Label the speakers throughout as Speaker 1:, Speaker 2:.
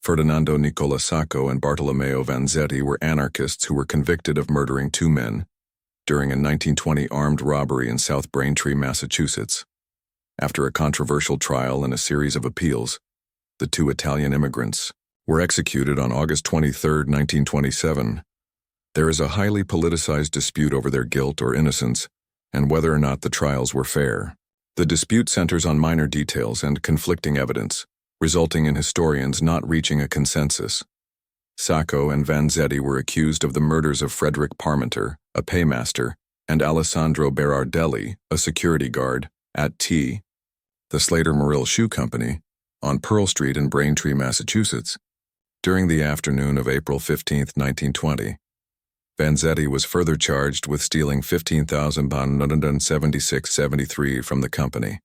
Speaker 1: Ferdinando Nicola Sacco and Bartolomeo Vanzetti were anarchists who were convicted of murdering two men during a 1920 armed robbery in South Braintree, Massachusetts. After a controversial trial and a series of appeals, the two Italian immigrants were executed on August 23, 1927. There is a highly politicized dispute over their guilt or innocence and whether or not the trials were fair. The dispute centers on minor details and conflicting evidence, resulting in historians not reaching a consensus. Sacco and Vanzetti were accused of the murders of Frederick Parmenter, a paymaster, and Alessandro Berardelli, a security guard, at the Slater-Merrill Shoe Company, on Pearl Street in Braintree, Massachusetts. During the afternoon of April 15, 1920, Vanzetti was further charged with stealing £15,976.73 from the company.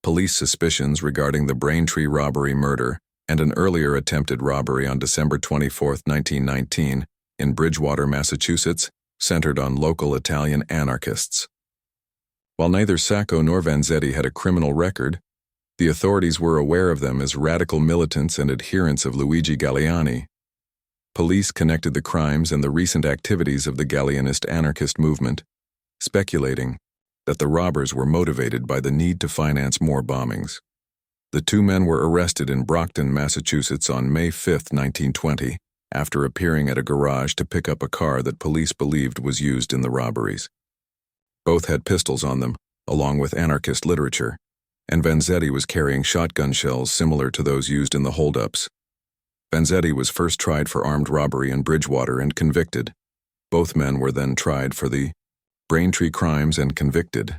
Speaker 1: Police suspicions regarding the Braintree robbery-murder and an earlier attempted robbery on December 24, 1919, in Bridgewater, Massachusetts, centered on local Italian anarchists. While neither Sacco nor Vanzetti had a criminal record, the authorities were aware of them as radical militants and adherents of Luigi Galleani. Police connected the crimes and the recent activities of the Galleanist anarchist movement, speculating that the robbers were motivated by the need to finance more bombings. The two men were arrested in Brockton, Massachusetts on May 5, 1920, after appearing at a garage to pick up a car that police believed was used in the robberies. Both had pistols on them, along with anarchist literature, and Vanzetti was carrying shotgun shells similar to those used in the holdups. Vanzetti was first tried for armed robbery in Bridgewater and convicted. Both men were then tried for the Braintree crimes and convicted.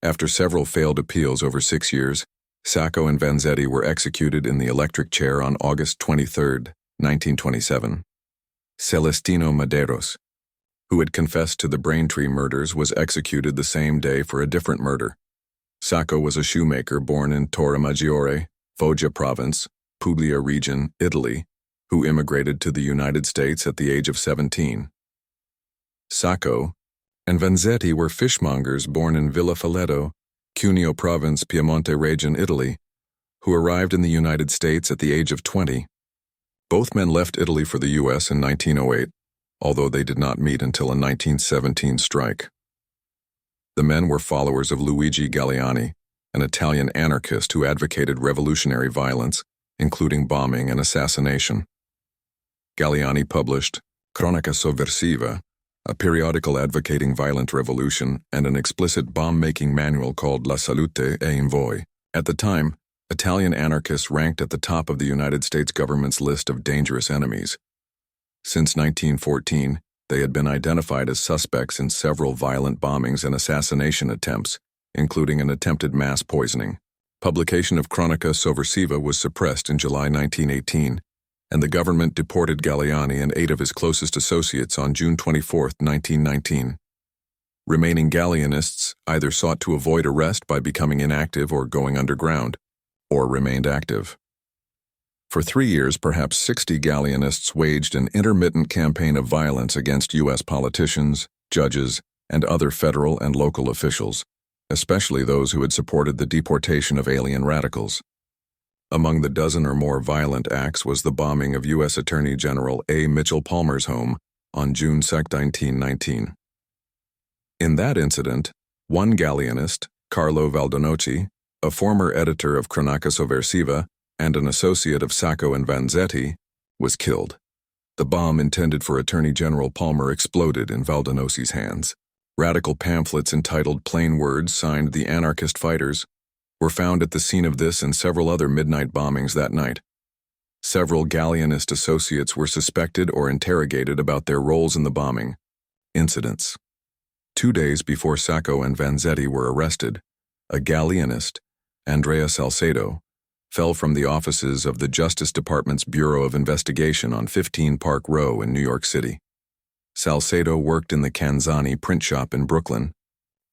Speaker 1: After several failed appeals over 6 years, Sacco and Vanzetti were executed in the electric chair on August 23, 1927. Celestino Madeiros, who had confessed to the Braintree murders, was executed the same day for a different murder. Sacco was a shoemaker born in Torremaggiore, Foggia province, Puglia region, Italy, who immigrated to the United States at the age of 17. Sacco and Vanzetti were fishmongers born in Villa Folletto, Cuneo province, Piemonte region, Italy, who arrived in the United States at the age of 20. Both men left Italy for the U.S. in 1908, although they did not meet until a 1917 strike. The men were followers of Luigi Galleani, an Italian anarchist who advocated revolutionary violence, including bombing and assassination. Galleani published Cronaca Sovversiva, a periodical advocating violent revolution, and an explicit bomb-making manual called La Salute e in Voi. At the time, Italian anarchists ranked at the top of the United States government's list of dangerous enemies. Since 1914, they had been identified as suspects in several violent bombings and assassination attempts, including an attempted mass poisoning. Publication of Cronaca Sovversiva was suppressed in July 1918, and the government deported Galleani and 8 of his closest associates on June 24, 1919. Remaining Galleanists either sought to avoid arrest by becoming inactive or going underground, or remained active. For 3 years, perhaps 60 Galleanists waged an intermittent campaign of violence against U.S. politicians, judges, and other federal and local officials, especially those who had supported the deportation of alien radicals. Among the dozen or more violent acts was the bombing of U.S. Attorney General A. Mitchell Palmer's home on June 2, 1919. In that incident, one Galleanist, Carlo Valdonocci, a former editor of Cronaca Sovversiva and an associate of Sacco and Vanzetti, was killed. The bomb intended for Attorney General Palmer exploded in Valdonocci's hands. Radical pamphlets entitled Plain Words, signed the Anarchist Fighters, were found at the scene of this and several other midnight bombings that night. Several Galleanist associates were suspected or interrogated about their roles in the bombing incidents. 2 days before Sacco and Vanzetti were arrested, a Galleanist, Andrea Salcedo, fell from the offices of the Justice Department's Bureau of Investigation on 15 Park Row in New York City. Salcedo worked in the Canzani print shop in Brooklyn,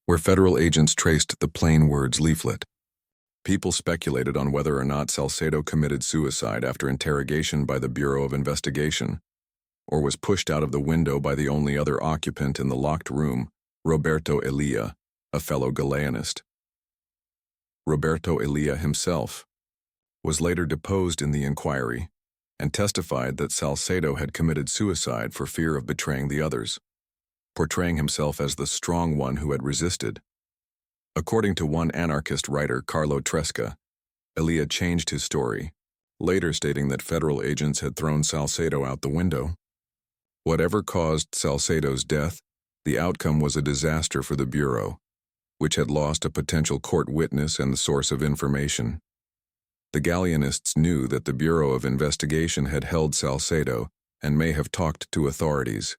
Speaker 1: where federal agents traced the Plain Words leaflet. People speculated on whether or not Salcedo committed suicide after interrogation by the Bureau of Investigation, or was pushed out of the window by the only other occupant in the locked room, Roberto Elia, a fellow Galleanist. Roberto Elia himself was later deposed in the inquiry, and testified that Salcedo had committed suicide for fear of betraying the others, portraying himself as the strong one who had resisted. According to one anarchist writer, Carlo Tresca, Elia changed his story, later stating that federal agents had thrown Salcedo out the window. Whatever caused Salcedo's death, the outcome was a disaster for the Bureau, which had lost a potential court witness and the source of information. The Galleanists knew that the Bureau of Investigation had held Salcedo and may have talked to authorities.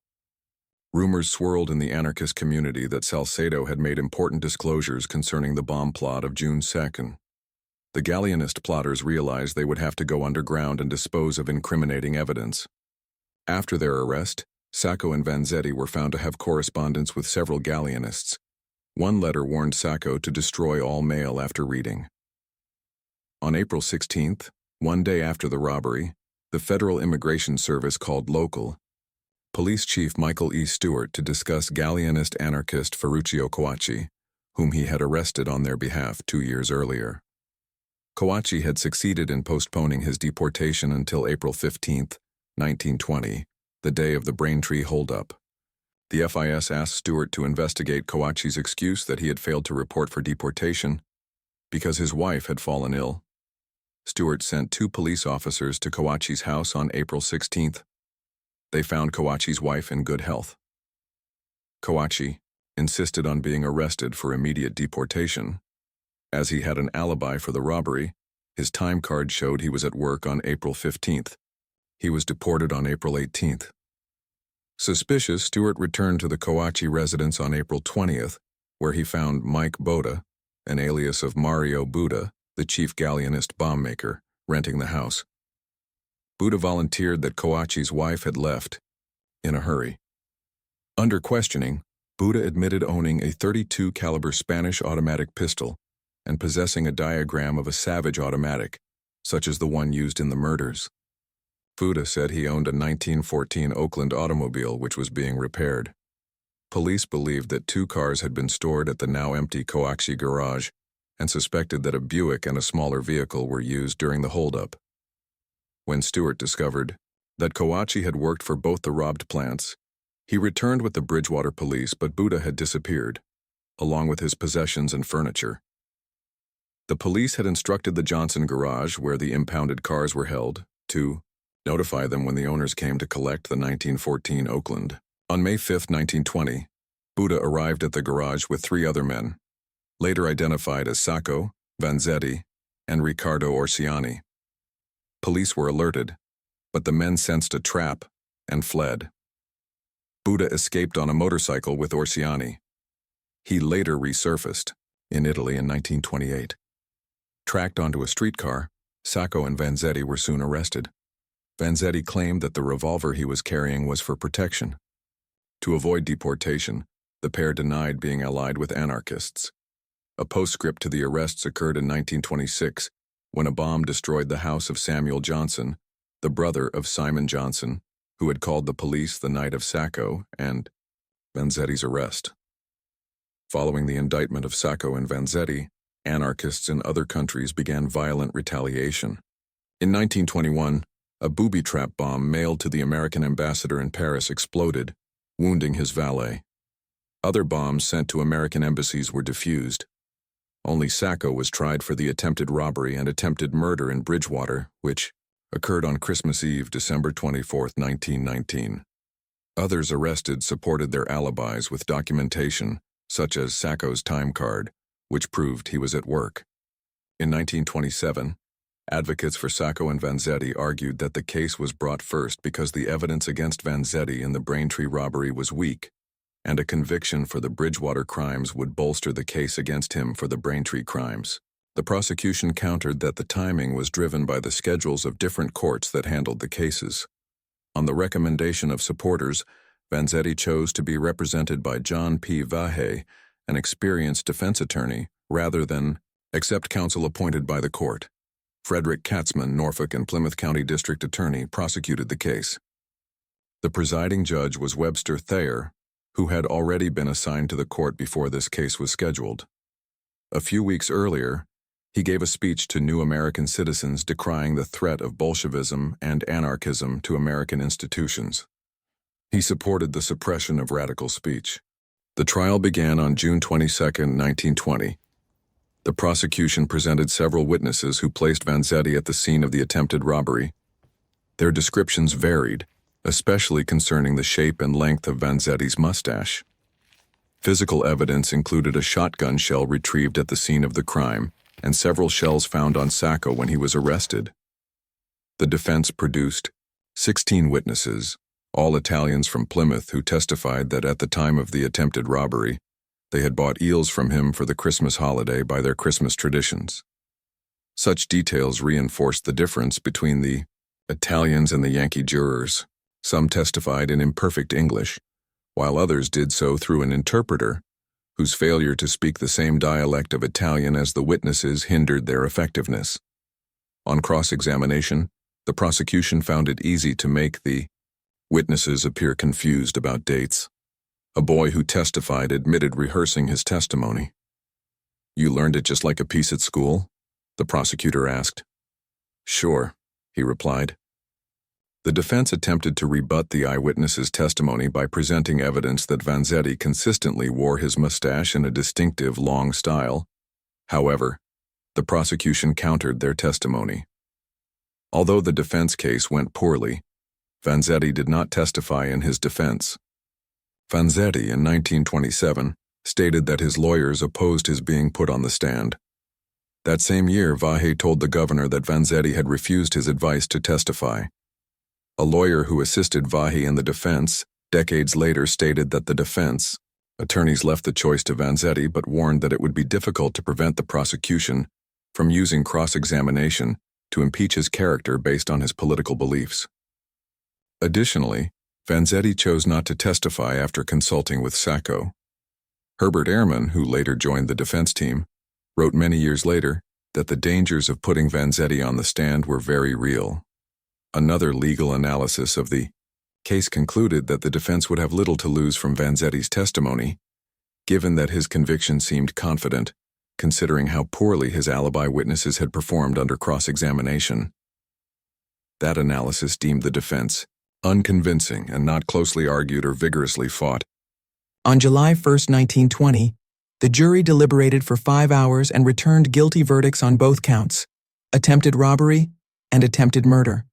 Speaker 1: Rumors swirled in the anarchist community that Salcedo had made important disclosures concerning the bomb plot of June 2nd. The Galleanist plotters realized they would have to go underground and dispose of incriminating evidence. After their arrest, Sacco and Vanzetti were found to have correspondence with several Galleanists. One letter warned Sacco to destroy all mail after reading. On April 16th, one day after the robbery, the Federal Immigration Service called local Police Chief Michael E. Stewart to discuss Galleanist anarchist Ferruccio Coacci, whom he had arrested on their behalf 2 years earlier. Coacci had succeeded in postponing his deportation until April 15, 1920, the day of the Braintree holdup. The FIS asked Stewart to investigate Coacci's excuse that he had failed to report for deportation because his wife had fallen ill. Stewart sent 2 police officers to Coacci's house on April 16th. They found Coacci's wife in good health. Coacci insisted on being arrested for immediate deportation. As he had an alibi for the robbery, his time card showed he was at work on April 15th. He was deported on April 18th. Suspicious, Stewart returned to the Coacci residence on April 20th, where he found Mike Boda, an alias of Mario Buda, the chief Galleanist bomb maker, renting the house. Buda volunteered that Coacci's wife had left in a hurry. Under questioning, Buda admitted owning a .32 caliber Spanish automatic pistol and possessing a diagram of a Savage automatic, such as the one used in the murders. Buda said he owned a 1914 Oakland automobile which was being repaired. Police believed that 2 cars had been stored at the now empty Coacci garage and suspected that a Buick and a smaller vehicle were used during the holdup. When Stewart discovered that Coacci had worked for both the robbed plants, he returned with the Bridgewater police, but Buda had disappeared, along with his possessions and furniture. The police had instructed the Johnson garage, where the impounded cars were held, to notify them when the owners came to collect the 1914 Oakland. On May 5, 1920, Buda arrived at the garage with 3 other men, later identified as Sacco, Vanzetti, and Riccardo Orsiani. Police were alerted, but the men sensed a trap and fled. Buda escaped on a motorcycle with Orsiani. He later resurfaced in Italy in 1928. Tracked onto a streetcar, Sacco and Vanzetti were soon arrested. Vanzetti claimed that the revolver he was carrying was for protection. To avoid deportation, the pair denied being allied with anarchists. A postscript to the arrests occurred in 1926, when a bomb destroyed the house of Samuel Johnson, the brother of Simon Johnson, who had called the police the night of Sacco and Vanzetti's arrest. Following the indictment of Sacco and Vanzetti, anarchists in other countries began violent retaliation. In 1921, a booby trap bomb mailed to the American ambassador in Paris exploded, wounding his valet. Other bombs sent to American embassies were defused. Only Sacco was tried for the attempted robbery and attempted murder in Bridgewater, which occurred on Christmas Eve, December 24, 1919. Others arrested supported their alibis with documentation, such as Sacco's time card, which proved he was at work. In 1927, advocates for Sacco and Vanzetti argued that the case was brought first because the evidence against Vanzetti in the Braintree robbery was weak, and a conviction for the Bridgewater crimes would bolster the case against him for the Braintree crimes. The prosecution countered that the timing was driven by the schedules of different courts that handled the cases. On the recommendation of supporters, Vanzetti chose to be represented by John P. Vahey, an experienced defense attorney, rather than accept counsel appointed by the court. Frederick Katzman, Norfolk and Plymouth County District Attorney, prosecuted the case. The presiding judge was Webster Thayer, who had already been assigned to the court before this case was scheduled. A few weeks earlier, He gave a speech to new American citizens decrying the threat of Bolshevism and anarchism to American institutions. He supported the suppression of radical speech. The trial began on June 22, 1920. The prosecution presented several witnesses who placed Vanzetti at the scene of the attempted robbery. Their descriptions varied, especially concerning the shape and length of Vanzetti's mustache. Physical evidence included a shotgun shell retrieved at the scene of the crime and several shells found on Sacco when he was arrested. The defense produced 16 witnesses, all Italians from Plymouth, who testified that at the time of the attempted robbery, they had bought eels from him for the Christmas holiday by their Christmas traditions. Such details reinforced the difference between the Italians and the Yankee jurors. Some testified in imperfect English, while others did so through an interpreter, whose failure to speak the same dialect of Italian as the witnesses hindered their effectiveness. On cross-examination, the prosecution found it easy to make the witnesses appear confused about dates. A boy who testified admitted rehearsing his testimony. "You learned it just like a piece at school?" the prosecutor asked. "Sure," he replied. The defense attempted to rebut the eyewitness's testimony by presenting evidence that Vanzetti consistently wore his mustache in a distinctive long style. However, the prosecution countered their testimony. Although the defense case went poorly, Vanzetti did not testify in his defense. Vanzetti, in 1927, stated that his lawyers opposed his being put on the stand. That same year, Vahe told the governor that Vanzetti had refused his advice to testify. A lawyer who assisted Vahe in the defense, decades later, stated that the defense attorneys left the choice to Vanzetti but warned that it would be difficult to prevent the prosecution from using cross-examination to impeach his character based on his political beliefs. Additionally, Vanzetti chose not to testify after consulting with Sacco. Herbert Ehrman, who later joined the defense team, wrote many years later that the dangers of putting Vanzetti on the stand were very real. Another legal analysis of the case concluded that the defense would have little to lose from Vanzetti's testimony, given that his conviction seemed confident, considering how poorly his alibi witnesses had performed under cross-examination. That analysis deemed the defense unconvincing and not closely argued or vigorously fought.
Speaker 2: On July 1, 1920, the jury deliberated for 5 hours and returned guilty verdicts on both counts, attempted robbery and attempted murder.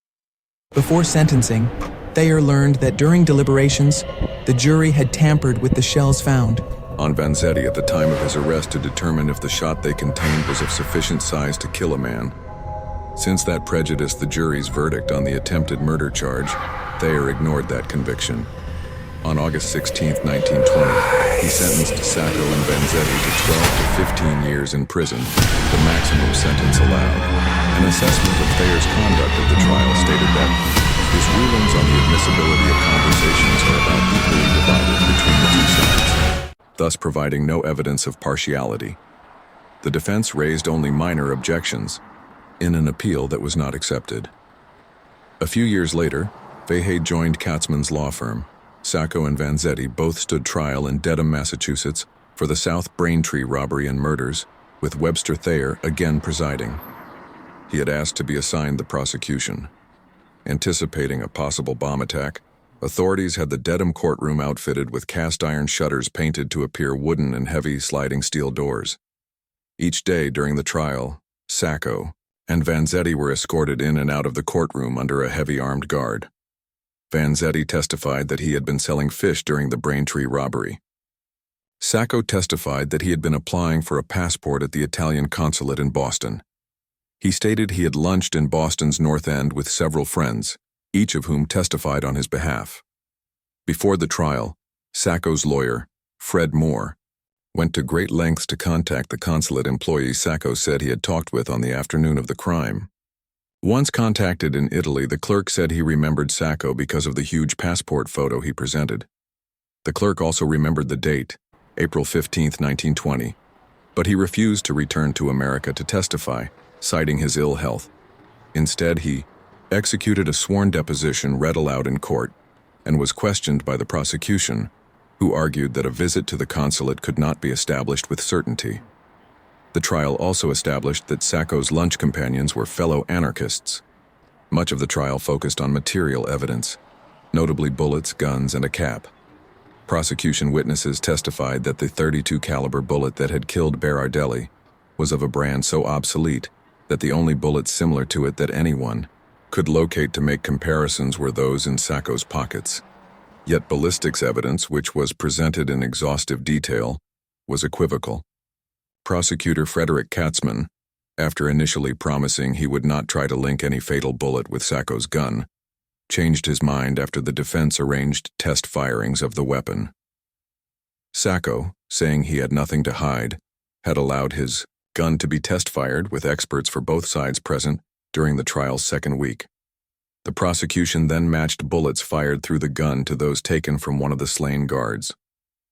Speaker 2: Before sentencing, Thayer learned that during deliberations, the jury had tampered with the shells found
Speaker 1: on Vanzetti at the time of his arrest to determine if the shot they contained was of sufficient size to kill a man. Since that prejudiced the jury's verdict on the attempted murder charge, Thayer ignored that conviction. On August 16, 1920, he sentenced Sacco and Vanzetti to 12 to 15 years in prison, the maximum sentence allowed. An assessment of Thayer's conduct at the trial stated that his rulings on the admissibility of conversations are about equally divided between the two sides, thus providing no evidence of partiality. The defense raised only minor objections in an appeal that was not accepted. A few years later, Vahe joined Katzmann's law firm. Sacco and Vanzetti both stood trial in Dedham, Massachusetts, for the South Braintree robbery and murders, with Webster Thayer again presiding. He had asked to be assigned the prosecution. Anticipating a possible bomb attack, authorities had the Dedham courtroom outfitted with cast-iron shutters painted to appear wooden and heavy sliding steel doors. Each day during the trial, Sacco and Vanzetti were escorted in and out of the courtroom under a heavy armed guard. Vanzetti testified that he had been selling fish during the Braintree robbery. Sacco testified that he had been applying for a passport at the Italian consulate in Boston. He stated he had lunched in Boston's North End with several friends, each of whom testified on his behalf. Before the trial, Sacco's lawyer, Fred Moore, went to great lengths to contact the consulate employee Sacco said he had talked with on the afternoon of the crime. Once contacted in Italy, the clerk said he remembered Sacco because of the huge passport photo he presented. The clerk also remembered the date, April 15, 1920, but he refused to return to America to testify, citing his ill health. Instead, he executed a sworn deposition read aloud in court and was questioned by the prosecution, who argued that a visit to the consulate could not be established with certainty. The trial also established that Sacco's lunch companions were fellow anarchists. Much of the trial focused on material evidence, notably bullets, guns, and a cap. Prosecution witnesses testified that the .32 caliber bullet that had killed Berardelli was of a brand so obsolete that the only bullets similar to it that anyone could locate to make comparisons were those in Sacco's pockets. Yet ballistics evidence, which was presented in exhaustive detail, was equivocal. Prosecutor Frederick, after initially promising he would not try to link any fatal bullet with Sacco's gun, changed his mind after the defense arranged test firings of the weapon. Sacco, saying he had nothing to hide, had allowed his gun to be test-fired with experts for both sides present during the trial's second week. The prosecution then matched bullets fired through the gun to those taken from one of the slain guards.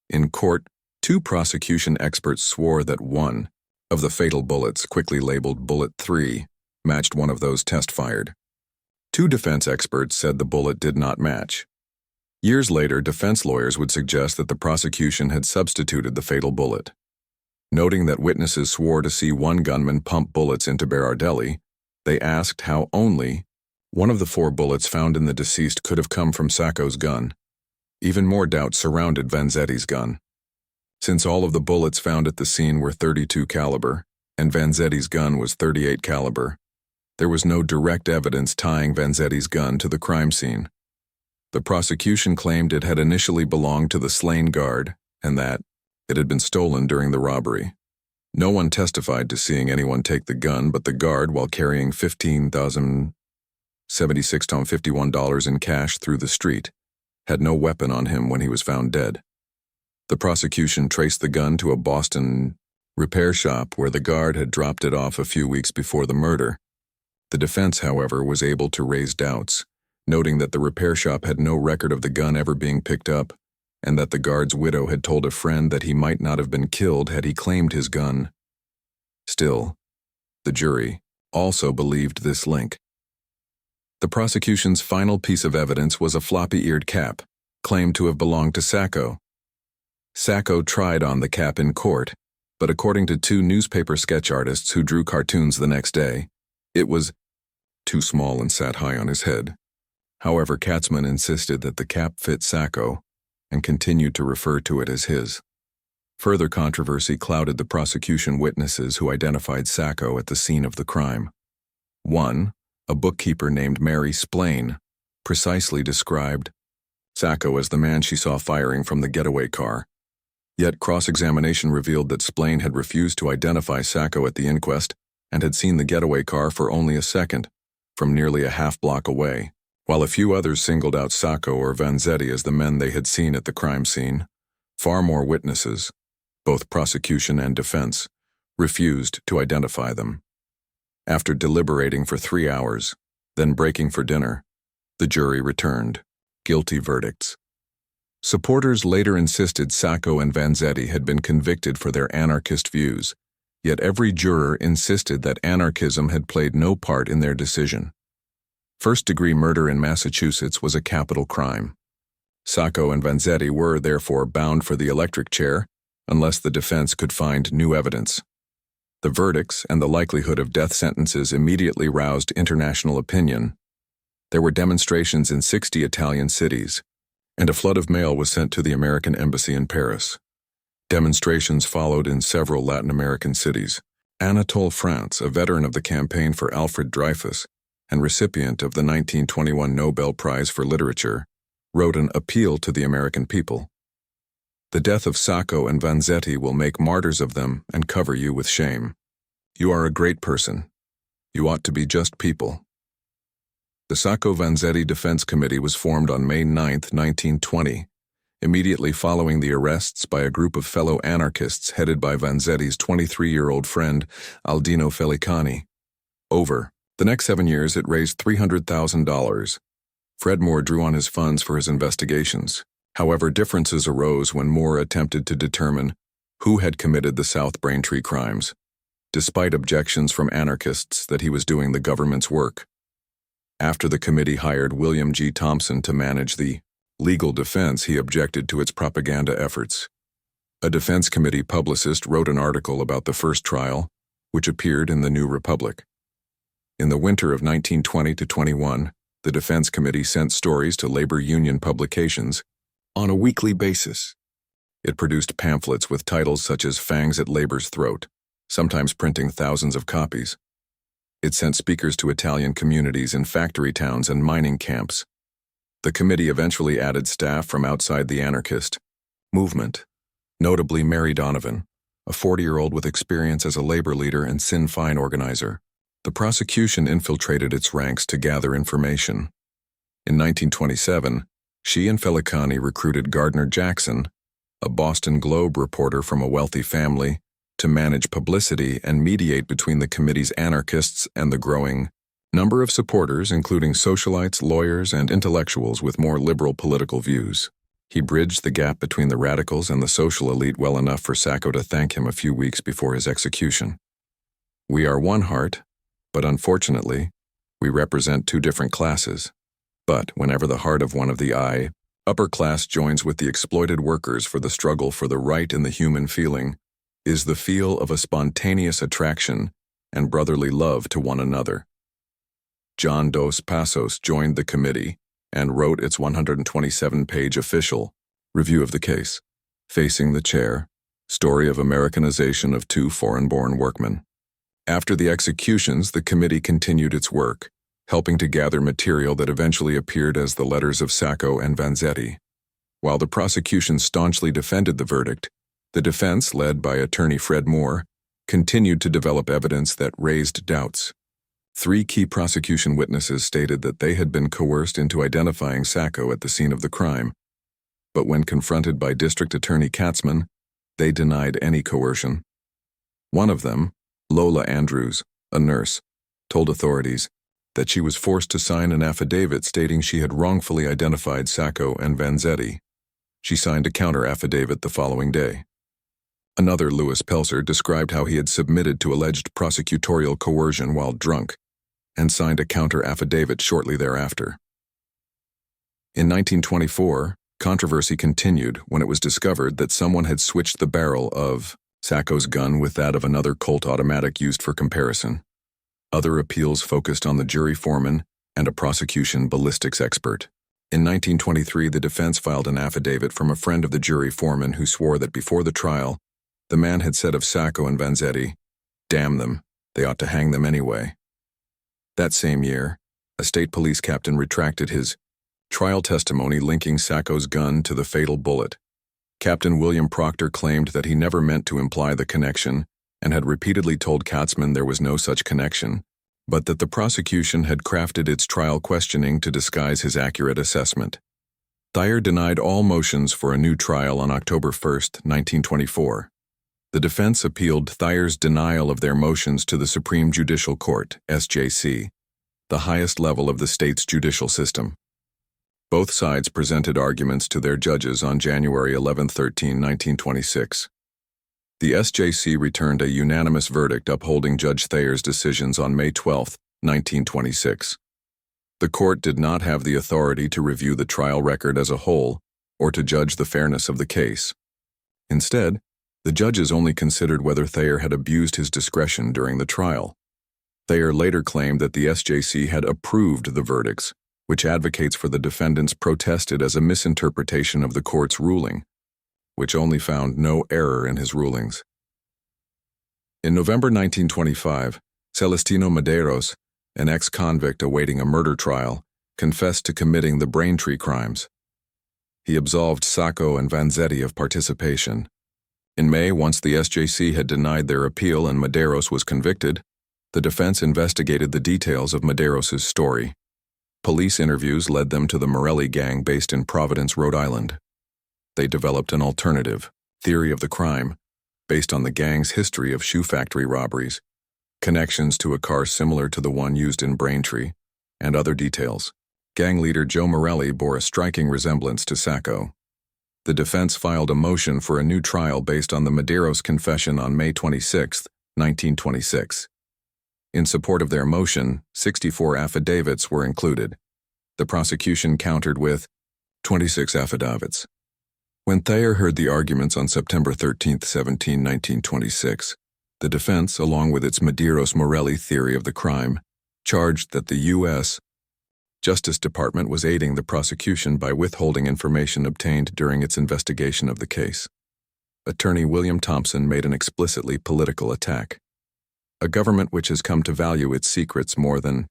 Speaker 1: In court, 2 prosecution experts swore that one of the fatal bullets, quickly labeled Bullet 3, matched one of those test-fired. 2 defense experts said the bullet did not match. Years later, defense lawyers would suggest that the prosecution had substituted the fatal bullet. Noting that witnesses swore to see one gunman pump bullets into Berardelli, they asked how only one of the 4 bullets found in the deceased could have come from Sacco's gun. Even more doubt surrounded Vanzetti's gun. Since all of the bullets found at the scene were .32 caliber, and Vanzetti's gun was .38 caliber, there was no direct evidence tying Vanzetti's gun to the crime scene. The prosecution claimed it had initially belonged to the slain guard, and that it had been stolen during the robbery. No one testified to seeing anyone take the gun but the guard while carrying $15,076.51 in cash through the street, had no weapon on him when he was found dead. The prosecution traced the gun to a Boston repair shop where the guard had dropped it off a few weeks before the murder. The defense, however, was able to raise doubts, noting that the repair shop had no record of the gun ever being picked up, and that the guard's widow had told a friend that he might not have been killed had he claimed his gun. Still, the jury also believed this link. The prosecution's final piece of evidence was a floppy-eared cap, claimed to have belonged to Sacco. Sacco tried on the cap in court, but according to 2 newspaper sketch artists who drew cartoons the next day, it was too small and sat high on his head. However, Katzman insisted that the cap fit Sacco and continued to refer to it as his. Further controversy clouded the prosecution witnesses who identified Sacco at the scene of the crime. One, a bookkeeper named Mary Splain, precisely described Sacco as the man she saw firing from the getaway car. Yet cross-examination revealed that Splain had refused to identify Sacco at the inquest and had seen the getaway car for only a second, from nearly a half-block away, while a few others singled out Sacco or Vanzetti as the men they had seen at the crime scene. Far more witnesses, both prosecution and defense, refused to identify them. After deliberating for 3 hours, then breaking for dinner, the jury returned guilty verdicts. Supporters later insisted Sacco and Vanzetti had been convicted for their anarchist views, yet every juror insisted that anarchism had played no part in their decision. First-degree murder in Massachusetts was a capital crime. Sacco and Vanzetti were, therefore, bound for the electric chair unless the defense could find new evidence. The verdicts and the likelihood of death sentences immediately roused international opinion. There were demonstrations in 60 Italian cities, and a flood of mail was sent to the American embassy in Paris. Demonstrations followed in several Latin American cities. Anatole France, a veteran of the campaign for Alfred Dreyfus and recipient of the 1921 Nobel Prize for Literature, wrote an appeal to the American people. The death of Sacco and Vanzetti will make martyrs of them and cover you with shame. You are a great person. You ought to be just people. The Sacco-Vanzetti Defense Committee was formed on May 9, 1920, immediately following the arrests by a group of fellow anarchists headed by Vanzetti's 23-year-old friend, Aldino Felicani. Over the next 7 years, it raised $300,000. Fred Moore drew on his funds for his investigations. However, differences arose when Moore attempted to determine who had committed the South Braintree crimes, despite objections from anarchists that he was doing the government's work. After the committee hired William G. Thompson to manage the legal defense, he objected to its propaganda efforts. A defense committee publicist wrote an article about the first trial, which appeared in the New Republic. In the winter of 1920 to 21, the defense committee sent stories to labor union publications on a weekly basis. It produced pamphlets with titles such as Fangs at Labor's Throat, sometimes printing thousands of copies. It sent speakers to Italian communities in factory towns and mining camps. The committee eventually added staff from outside the anarchist movement, notably Mary Donovan, a 40-year-old with experience as a labor leader and Sinn Féin organizer. The prosecution infiltrated its ranks to gather information. In 1927, she and Felicani recruited Gardner Jackson, a Boston Globe reporter from a wealthy family, to manage publicity and mediate between the committee's anarchists and the growing number of supporters, including socialites, lawyers, and intellectuals with more liberal political views. He bridged the gap between the radicals and the social elite well enough for Sacco to thank him a few weeks before his execution. "We are one heart, but unfortunately, we represent two different classes. But whenever the heart of one of the upper class joins with the exploited workers for the struggle for the right in the human feeling, is the feel of a spontaneous attraction and brotherly love to one another." John Dos Passos joined the committee and wrote its 127-page official review of the case, Facing the Chair, Story of Americanization of Two Foreign-Born Workmen. After the executions, the committee continued its work, helping to gather material that eventually appeared as the letters of Sacco and Vanzetti. While the prosecution staunchly defended the verdict, the defense, led by attorney Fred Moore, continued to develop evidence that raised doubts. 3 key prosecution witnesses stated that they had been coerced into identifying Sacco at the scene of the crime, but when confronted by District Attorney Katzman, they denied any coercion. One of them, Lola Andrews, a nurse, told authorities that she was forced to sign an affidavit stating she had wrongfully identified Sacco and Vanzetti. She signed a counter-affidavit the following day. Another, Louis Pelser, described how he had submitted to alleged prosecutorial coercion while drunk and signed a counter-affidavit shortly thereafter. In 1924, controversy continued when it was discovered that someone had switched the barrel of Sacco's gun with that of another Colt automatic used for comparison. Other appeals focused on the jury foreman and a prosecution ballistics expert. In 1923, the defense filed an affidavit from a friend of the jury foreman who swore that before the trial, the man had said of Sacco and Vanzetti, "Damn them, they ought to hang them anyway." That same year, a state police captain retracted his trial testimony linking Sacco's gun to the fatal bullet. Captain William Proctor claimed that he never meant to imply the connection and had repeatedly told Katzman there was no such connection, but that the prosecution had crafted its trial questioning to disguise his accurate assessment. Thayer denied all motions for a new trial on October 1, 1924. The defense appealed Thayer's denial of their motions to the Supreme Judicial Court, SJC, the highest level of the state's judicial system. Both sides presented arguments to their judges on January 11-13, 1926. The SJC returned a unanimous verdict upholding Judge Thayer's decisions on May 12, 1926. The court did not have the authority to review the trial record as a whole or to judge the fairness of the case. Instead, the judges only considered whether Thayer had abused his discretion during the trial. Thayer later claimed that the SJC had approved the verdicts, which advocates for the defendants protested as a misinterpretation of the court's ruling, which only found no error in his rulings. In November 1925, Celestino Madeiros, an ex-convict awaiting a murder trial, confessed to committing the Braintree crimes. He absolved Sacco and Vanzetti of participation. In May, once the SJC had denied their appeal and Madeiros was convicted, the defense investigated the details of Madeiros's story. Police interviews led them to the Morelli gang based in Providence, Rhode Island. They developed an alternative theory of the crime based on the gang's history of shoe factory robberies, connections to a car similar to the one used in Braintree, and other details. Gang leader Joe Morelli bore a striking resemblance to Sacco. The defense filed a motion for a new trial based on the Madeiros confession on May 26, 1926. In support of their motion, 64 affidavits were included. The prosecution countered with 26 affidavits. When Thayer heard the arguments on September 13, 1926, the defense, along with its Madeiros-Morelli theory of the crime, charged that the U.S. Justice Department was aiding the prosecution by withholding information obtained during its investigation of the case. Attorney William Thompson made an explicitly political attack. A government which has come to value its secrets more than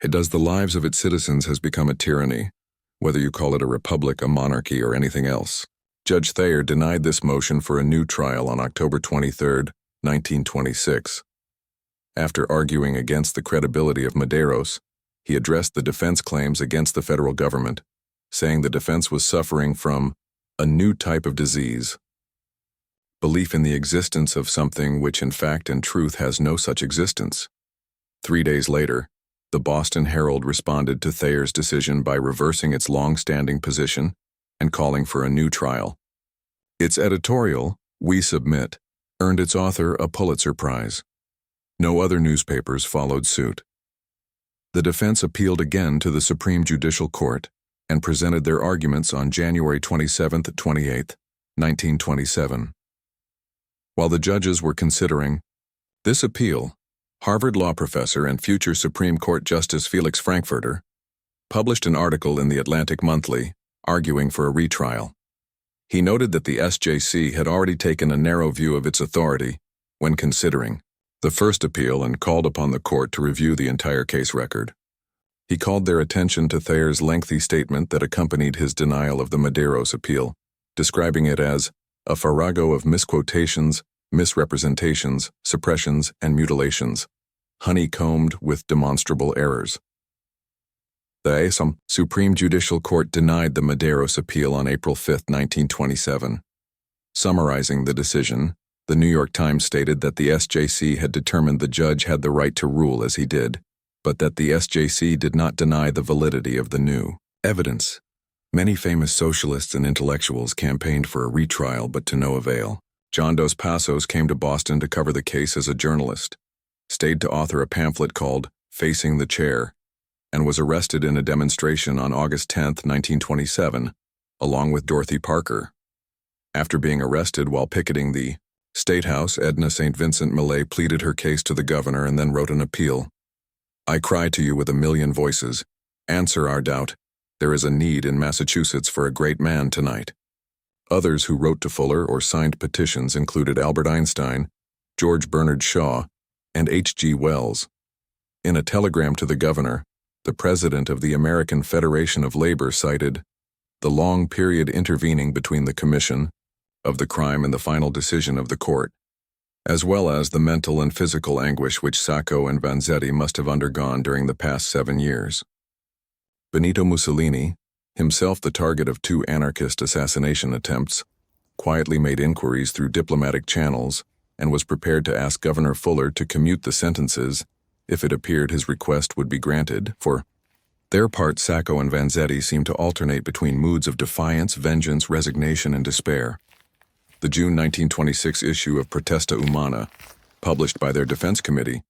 Speaker 1: it does the lives of its citizens has become a tyranny, whether you call it a republic, a monarchy, or anything else. Judge Thayer denied this motion for a new trial on October 23, 1926. After arguing against the credibility of Madeiros, he addressed the defense claims against the federal government, saying the defense was suffering from a new type of disease, belief in the existence of something which in fact and truth has no such existence. 3 days later, the Boston Herald responded to Thayer's decision by reversing its long-standing position and calling for a new trial. Its editorial, "We Submit," earned its author a Pulitzer Prize. No other newspapers followed suit. The defense appealed again to the Supreme Judicial Court and presented their arguments on January 27-28, 1927. While the judges were considering this appeal, Harvard law professor and future Supreme Court Justice Felix Frankfurter published an article in the Atlantic Monthly arguing for a retrial. He noted that the SJC had already taken a narrow view of its authority when considering the first appeal and called upon the court to review the entire case record. He called their attention to Thayer's lengthy statement that accompanied his denial of the Madeiros appeal, describing it as a farrago of misquotations, misrepresentations, suppressions, and mutilations, honeycombed with demonstrable errors. The Supreme Judicial Court denied the Madeiros appeal on April 5, 1927. Summarizing the decision, the New York Times stated that the SJC had determined the judge had the right to rule as he did, but that the SJC did not deny the validity of the new evidence. Many famous socialists and intellectuals campaigned for a retrial, but to no avail. John Dos Passos came to Boston to cover the case as a journalist, stayed to author a pamphlet called Facing the Chair, and was arrested in a demonstration on August 10, 1927, along with Dorothy Parker. After being arrested while picketing the State House, Edna St. Vincent Millay pleaded her case to the governor and then wrote an appeal. "I cry to you with a million voices. Answer our doubt. There is a need in Massachusetts for a great man tonight." Others who wrote to Fuller or signed petitions included Albert Einstein, George Bernard Shaw, and H.G. Wells. In a telegram to the governor, the president of the American Federation of Labor cited the long period intervening between the commission of the crime and the final decision of the court, as well as the mental and physical anguish which Sacco and Vanzetti must have undergone during the past 7 years. Benito Mussolini, himself the target of 2 anarchist assassination attempts, quietly made inquiries through diplomatic channels and was prepared to ask Governor Fuller to commute the sentences if it appeared his request would be granted. For their part, Sacco and Vanzetti seemed to alternate between moods of defiance, vengeance, resignation, and despair. The June 1926 issue of Protesta Umana, published by their defense committee,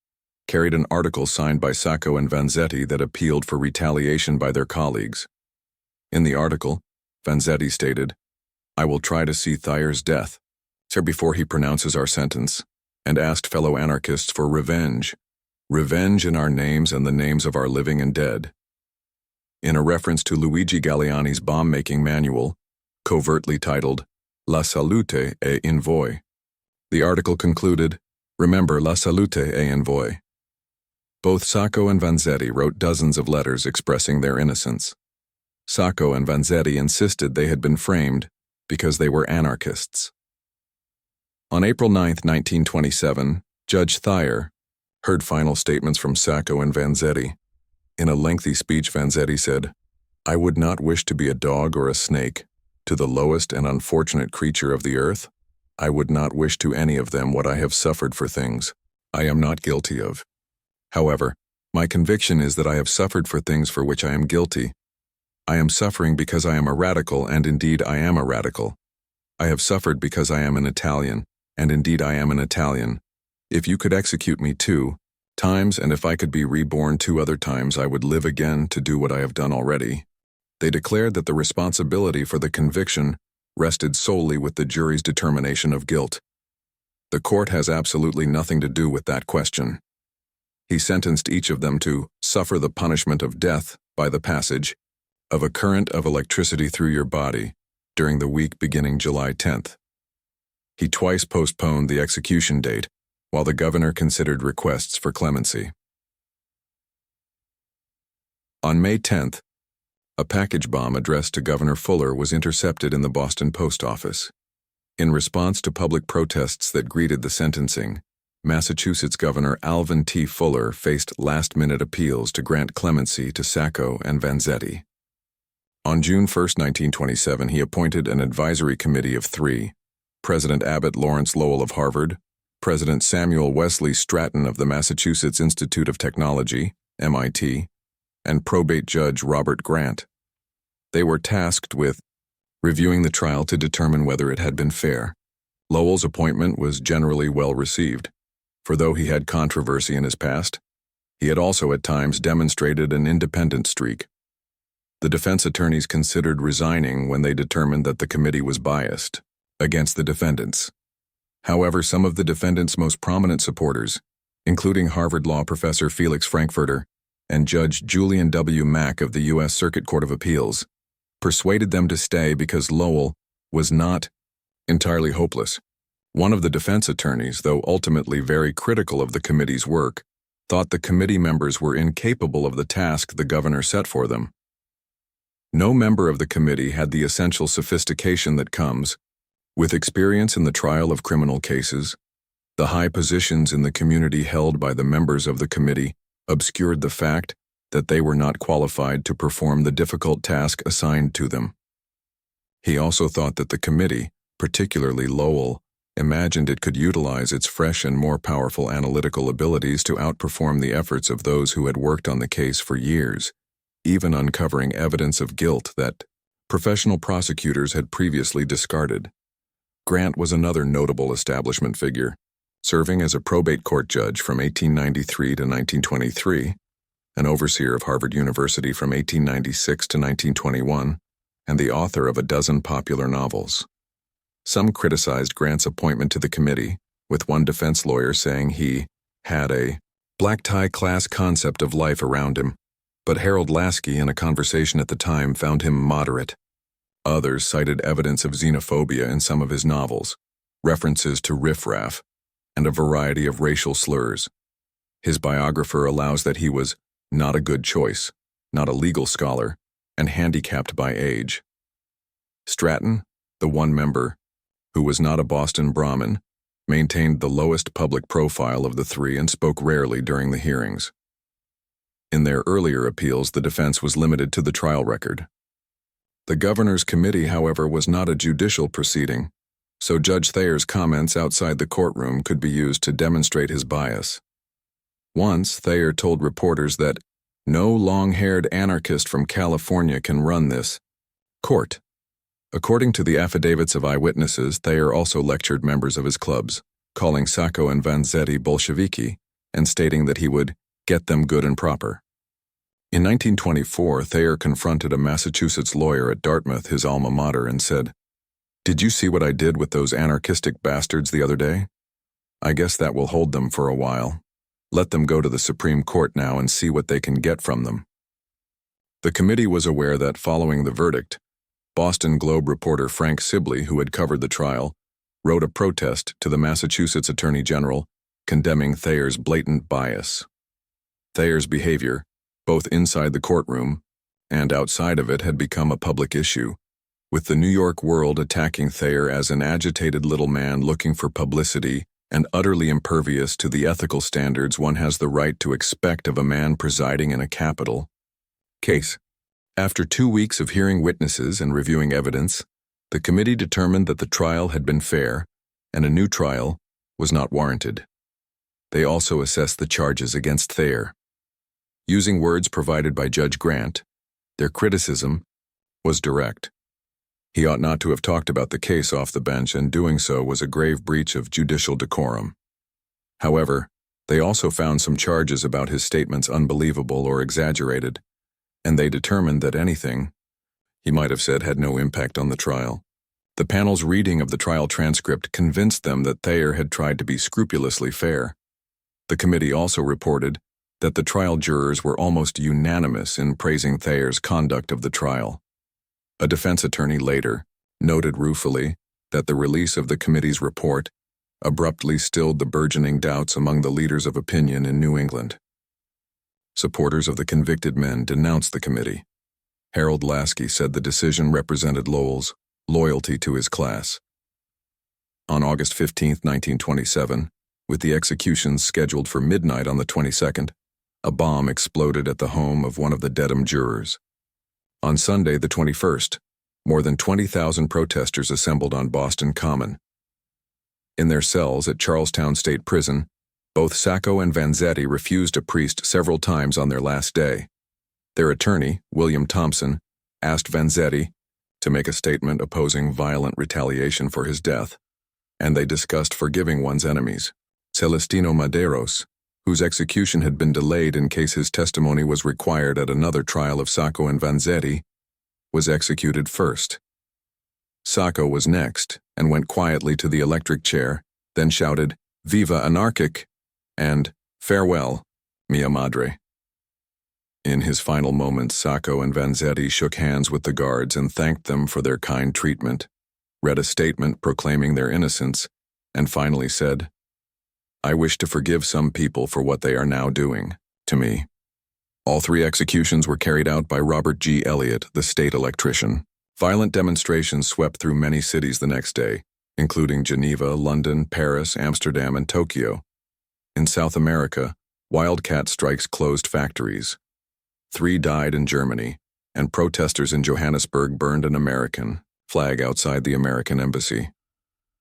Speaker 1: carried an article signed by Sacco and Vanzetti that appealed for retaliation by their colleagues. In the article, Vanzetti stated, "I will try to see Thayer's death, sir, before he pronounces our sentence," and asked fellow anarchists for revenge in our names and the names of our living and dead. In a reference to Luigi Galleani's bomb-making manual, covertly titled La Salute e in Voi, the article concluded, "Remember La Salute e in Voi." Both Sacco and Vanzetti wrote dozens of letters expressing their innocence. Sacco and Vanzetti insisted they had been framed because they were anarchists. On April 9, 1927, Judge Thayer heard final statements from Sacco and Vanzetti. In a lengthy speech, Vanzetti said, "I would not wish to be a dog or a snake to the lowest and unfortunate creature of the earth. I would not wish to any of them what I have suffered for things I am not guilty of. However, my conviction is that I have suffered for things for which I am guilty. I am suffering because I am a radical, and indeed I am a radical. I have suffered because I am an Italian, and indeed I am an Italian. If you could execute me 2 times, and if I could be reborn 2 other times, I would live again to do what I have done already." They declared that the responsibility for the conviction rested solely with the jury's determination of guilt. The court has absolutely nothing to do with that question. He sentenced each of them to suffer the punishment of death by the passage of a current of electricity through your body during the week beginning July 10th. He twice postponed the execution date while the governor considered requests for clemency. On May 10th, a package bomb addressed to Governor Fuller was intercepted in the Boston post office. In response to public protests that greeted the sentencing, Massachusetts Governor Alvin T. Fuller faced last-minute appeals to grant clemency to Sacco and Vanzetti. On June 1, 1927, he appointed an advisory committee of 3, President Abbott Lawrence Lowell of Harvard, President Samuel Wesley Stratton of the Massachusetts Institute of Technology, MIT, and probate judge Robert Grant. They were tasked with reviewing the trial to determine whether it had been fair. Lowell's appointment was generally well received, for though he had controversy in his past, he had also at times demonstrated an independent streak. The defense attorneys considered resigning when they determined that the committee was biased against the defendants. However, some of the defendants' most prominent supporters, including Harvard law professor Felix Frankfurter and Judge Julian W. Mack of the U.S. Circuit Court of Appeals, persuaded them to stay because Lowell was not entirely hopeless. One of the defense attorneys, though ultimately very critical of the committee's work, thought the committee members were incapable of the task the governor set for them. No member of the committee had the essential sophistication that comes with experience in the trial of criminal cases. The high positions in the community held by the members of the committee obscured the fact that they were not qualified to perform the difficult task assigned to them. He also thought that the committee, particularly Lowell, imagined it could utilize its fresh and more powerful analytical abilities to outperform the efforts of those who had worked on the case for years, even uncovering evidence of guilt that professional prosecutors had previously discarded. Grant was another notable establishment figure, serving as a probate court judge from 1893 to 1923, an overseer of Harvard University from 1896 to 1921, and the author of a dozen popular novels. Some criticized Grant's appointment to the committee, with one defense lawyer saying he had a black-tie class concept of life around him, but Harold Lasky, in a conversation at the time, found him moderate. Others cited evidence of xenophobia in some of his novels, references to riffraff, and a variety of racial slurs. His biographer allows that he was not a good choice, not a legal scholar, and handicapped by age. Stratton, the one member, who was not a Boston Brahmin, maintained the lowest public profile of the three and spoke rarely during the hearings. In their earlier appeals, the defense was limited to the trial record. The governor's committee, however, was not a judicial proceeding, so Judge Thayer's comments outside the courtroom could be used to demonstrate his bias. Once, Thayer told reporters that no long-haired anarchist from California can run this court. According to the affidavits of eyewitnesses, Thayer also lectured members of his clubs, calling Sacco and Vanzetti Bolsheviki, and stating that he would get them good and proper. In 1924, Thayer confronted a Massachusetts lawyer at Dartmouth, his alma mater, and said, "Did you see what I did with those anarchistic bastards the other day? I guess that will hold them for a while. Let them go to the Supreme Court now and see what they can get from them." The committee was aware that following the verdict, Boston Globe reporter Frank Sibley, who had covered the trial, wrote a protest to the Massachusetts Attorney General condemning Thayer's blatant bias. Thayer's behavior, both inside the courtroom and outside of it, had become a public issue, with the New York World attacking Thayer as an agitated little man looking for publicity and utterly impervious to the ethical standards one has the right to expect of a man presiding in a capital case. After 2 weeks of hearing witnesses and reviewing evidence, the committee determined that the trial had been fair and a new trial was not warranted. They also assessed the charges against Thayer. Using words provided by Judge Grant, their criticism was direct. He ought not to have talked about the case off the bench, and doing so was a grave breach of judicial decorum. However, they also found some charges about his statements unbelievable or exaggerated, and they determined that anything he might have said had no impact on the trial. The panel's reading of the trial transcript convinced them that Thayer had tried to be scrupulously fair. The committee also reported that the trial jurors were almost unanimous in praising Thayer's conduct of the trial. A defense attorney later noted ruefully that the release of the committee's report abruptly stilled the burgeoning doubts among the leaders of opinion in New England. Supporters of the convicted men denounced the committee. Harold Lasky said the decision represented Lowell's loyalty to his class. On August 15, 1927, with the executions scheduled for midnight on the 22nd, a bomb exploded at the home of one of the Dedham jurors. On Sunday, the 21st, more than 20,000 protesters assembled on Boston Common. In their cells at Charlestown State Prison, both Sacco and Vanzetti refused a priest several times on their last day. Their attorney, William Thompson, asked Vanzetti to make a statement opposing violent retaliation for his death, and they discussed forgiving one's enemies. Celestino Madeiros, whose execution had been delayed in case his testimony was required at another trial of Sacco and Vanzetti, was executed first. Sacco was next and went quietly to the electric chair, then shouted, "Viva anarchic!" and "Farewell, mia madre." In his final moments, Sacco and Vanzetti shook hands with the guards and thanked them for their kind treatment, read a statement proclaiming their innocence, and finally said, "I wish to forgive some people for what they are now doing to me." All three executions were carried out by Robert G. Elliott, the state electrician. Violent demonstrations swept through many cities the next day, including Geneva, London, Paris, Amsterdam, and Tokyo. In South America, wildcat strikes closed factories. 3 died in Germany, and protesters in Johannesburg burned an American flag outside the American embassy.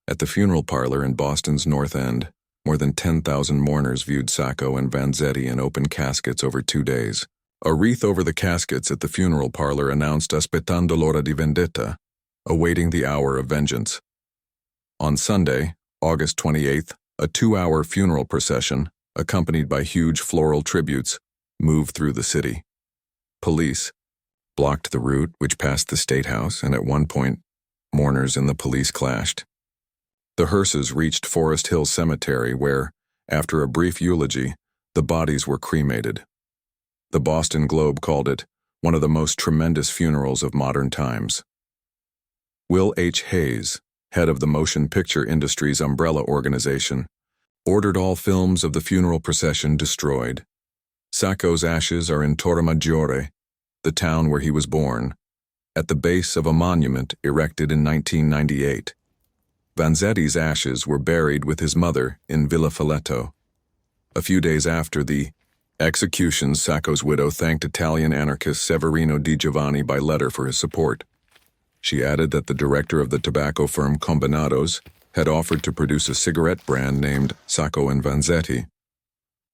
Speaker 1: At the funeral parlor in Boston's North End, more than 10,000 mourners viewed Sacco and Vanzetti in open caskets over 2 days. A wreath over the caskets at the funeral parlor announced "Aspettando l'ora di vendetta," awaiting the hour of vengeance. On Sunday, August 28th, a 2-hour funeral procession, accompanied by huge floral tributes, moved through the city. Police blocked the route which passed the State House, and at one point, mourners and the police clashed. The hearses reached Forest Hill Cemetery where, after a brief eulogy, the bodies were cremated. The Boston Globe called it one of the most tremendous funerals of modern times. Will H. Hayes, head of the motion picture industry's umbrella organization, ordered all films of the funeral procession destroyed. Sacco's ashes are in Torremaggiore, the town where he was born, at the base of a monument erected in 1998. Vanzetti's ashes were buried with his mother in Villa Folletto. A few days after the execution, Sacco's widow thanked Italian anarchist Severino Di Giovanni by letter for his support. She added that the director of the tobacco firm Combinatos had offered to produce a cigarette brand named Sacco and Vanzetti.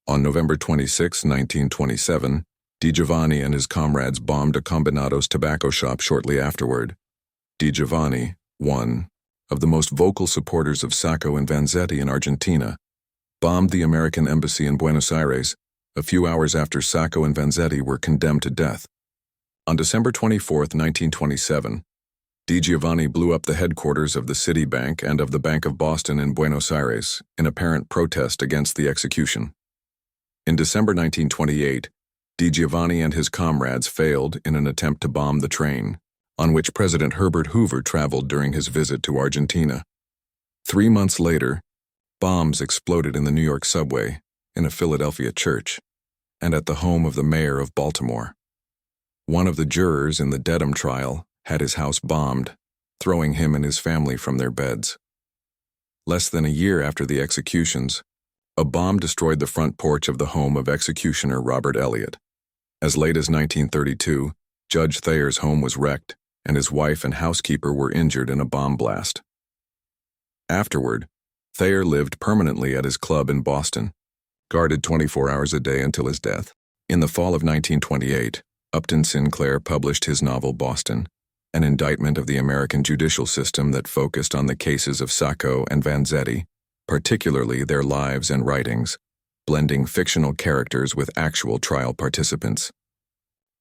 Speaker 1: On November 26, 1927, Di Giovanni and his comrades bombed a Combinatos tobacco shop shortly afterward. Di Giovanni, one of the most vocal supporters of Sacco and Vanzetti in Argentina, bombed the American embassy in Buenos Aires a few hours after Sacco and Vanzetti were condemned to death. On December 24, 1927, Di Giovanni blew up the headquarters of the Citibank and of the Bank of Boston in Buenos Aires in apparent protest against the execution. In December 1928, Di Giovanni and his comrades failed in an attempt to bomb the train on which President Herbert Hoover traveled during his visit to Argentina. 3 months later, bombs exploded in the New York subway, in a Philadelphia church, and at the home of the mayor of Baltimore. One of the jurors in the Dedham trial had his house bombed, throwing him and his family from their beds. Less than a year after the executions, a bomb destroyed the front porch of the home of executioner Robert Elliott. As late as 1932, Judge Thayer's home was wrecked, and his wife and housekeeper were injured in a bomb blast. Afterward, Thayer lived permanently at his club in Boston, guarded 24 hours a day until his death. In the fall of 1928, Upton Sinclair published his novel Boston, an indictment of the American judicial system that focused on the cases of Sacco and Vanzetti, particularly their lives and writings, blending fictional characters with actual trial participants.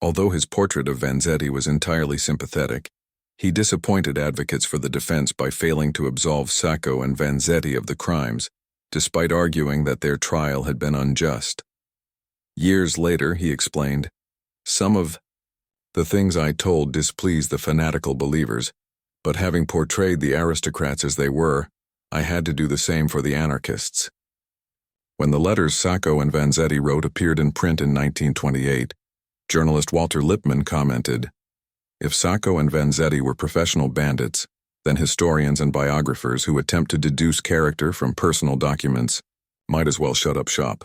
Speaker 1: Although his portrait of Vanzetti was entirely sympathetic, He disappointed advocates for the defense by failing to absolve Sacco and Vanzetti of the crimes, despite arguing that their trial had been unjust. Years later, he explained, "Some of the things I told displeased the fanatical believers, but having portrayed the aristocrats as they were, I had to do the same for the anarchists." When the letters Sacco and Vanzetti wrote appeared in print in 1928, journalist Walter Lippmann commented, "If Sacco and Vanzetti were professional bandits, then historians and biographers who attempt to deduce character from personal documents might as well shut up shop.